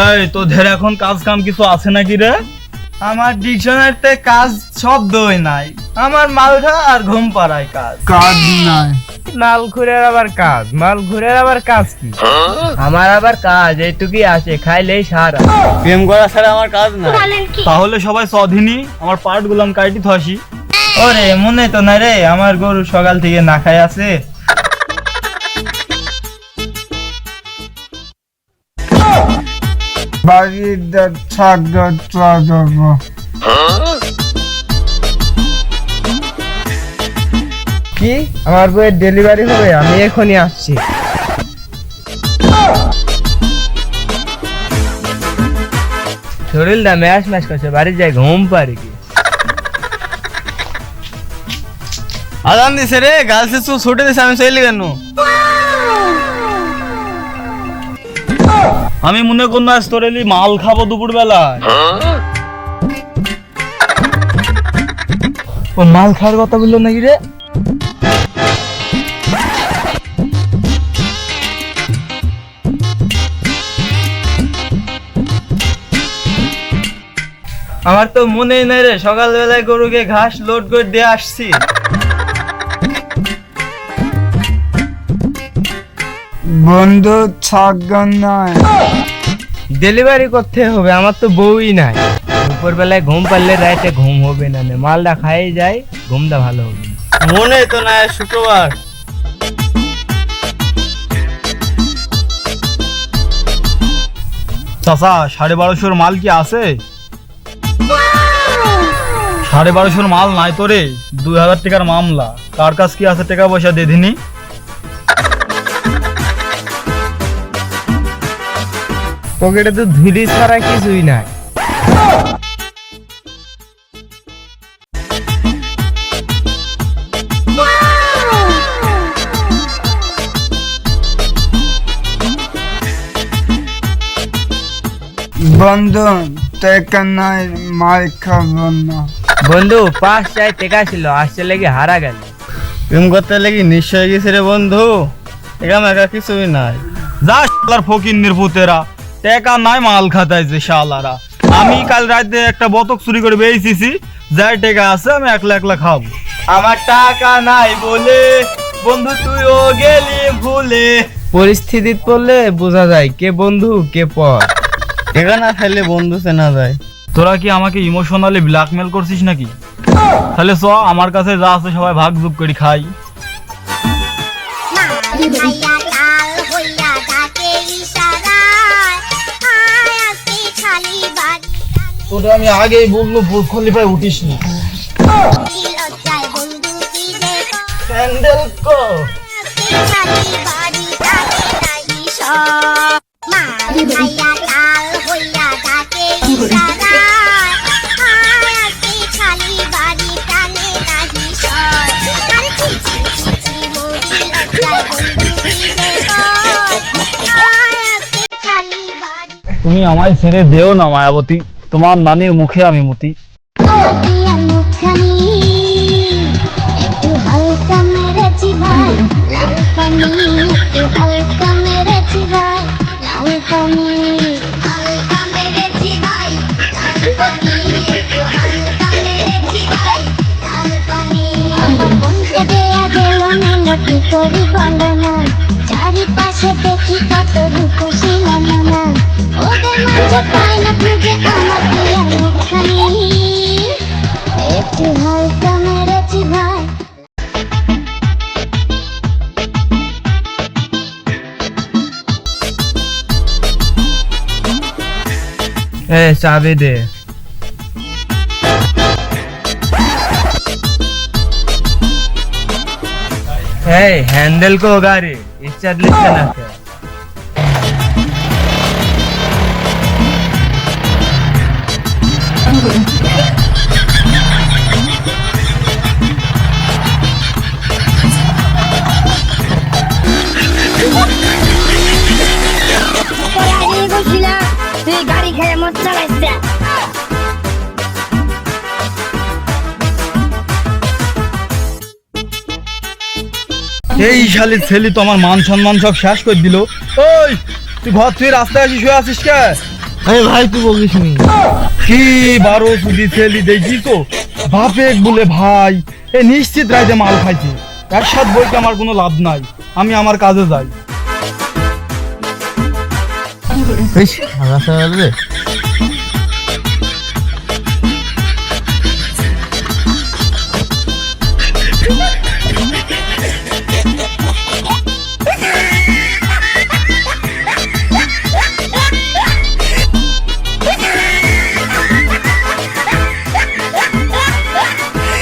এই তোদের এখন কাজ কাম কিছু আছে নাকি রে? আমার ডিকশনারিতে কাজ শব্দই নাই। আমার মালখা আর ঘুম পাড়ায় কাজ। কাজ নাই। মাল ঘুরের আবার কাজ, মাল ঘুরের আবার কাজ কি? আমার আবার কাজ এইটুকুই আছে, খাইলেই সারা। প্রেম করা ছাড়া আমার কাজ নাই। তাহলে সবাই সধিনী আমার পার্ট গুলাম কাইটি থাসি। ওরে মনে তো না রে, আমার গরু সকাল থেকে না খাই আছে। বাড়িতে থাকবো। কি আমার বইয়ের ডেলিভারি হবে? আমি এখনই আসছি। শরীরটা ম্যাশ ম্যাশ করছে, বাড়ি যাই ঘুম পারি কি? আদান দিছে রে, গার্লসে তো ছুটে দিছে, আমি চলে কেন? আমি মনে করুন আজ তোর এলি মাল খাবো দুপুর বেলায়। ও মাল খাওয়ার কথা বললো নাকি রে? আমার তো মনেই নাই রে, সকালবেলায় গরুকে ঘাস লোড করে দিয়ে আসছি। বন্ধু থাকবে নাই। ডেলিভারি করতে হবে, আমার তো বউই নাই। দুপুর বেলায় ঘুম পারলে রাতে ঘুম হবে না, মালটা খাই যায়, ঘুমটা ভালো হবে। মনে তো নাই শুক্রবার। চাচা 1250 মাল কি আছে? 1250 মাল নাই তো রে, 2000 টাকার মামলা। কার কাছ কি আছে টাকা পয়সা দিয়ে দিনি। পকেটে তো ধুলি ছাড়া কিছুই নাই। বন্ধু টাকা নাই, মার খাবো না। বন্ধু 5 চাই টাকা ছিল, আসছে লেগে হারা গেল। প্রেম করতে লেগে নিশ্চয় গেছে রে বন্ধু, একা মেকা কিছুই নাই। যা শালার ফকিন্নির পুতেরা, টাকা নাই মাল খাতাইছে শালারা। আমি কাল রাতে একটা বতক চুরি করে বেয়েছি, যাই টাকা আছে আমি একলা একলা খাবো। আমার টাকা নাই বলে বন্ধু তুইও গেলি ভুলে। পরিস্থিতি পড়লে বোঝা যায় কে বন্ধু কে পর। একা না খাইলে বন্ধু চেনা যায়। তোরা কি আমাকে ইমোশনালি ব্ল্যাকমেল করছিস নাকি? তাহলে চ, আমার কাছে যা আছে সবাই ভাগ যোগ করে খাই। তোরা আমি আগেই বললো বুর্জ খলিফায় উঠিস নি। স্যান্ডেল কো তুমি আমায় ছেড়ে দেও না মায়াবতী, তোমার নানির মুখে আমি মতি। চারিপাশে দেখি কত খুশি না ওদের মাঝে পাই না খুঁজে আমার প্রিয় মুখখানি একটু হালকা মেরেছি ভাই। এ চাবি দে। এই হ্যান্ডেল কো গাড়ি স্টার্ট লিখছে না কে? গাড়ি খেয়ে মত চালাইছে। এই শালি ছেলে তো আমার মান সম্মান সব শেষ করে দিল। ওই তুই ঘর থেকে রাস্তায় আসিস, শুয়ে আসিস কে? আরে ভাই তুই বলিস নি কি 12 সুদি ছেলি দেখি তো বাপে বলে ভাই এ নিশ্চিত রাইতে মাল খাইছে একসাথ বইতে আমার কোনো লাভ নাই আমি আমার কাজে যাই বেশ ভালো রে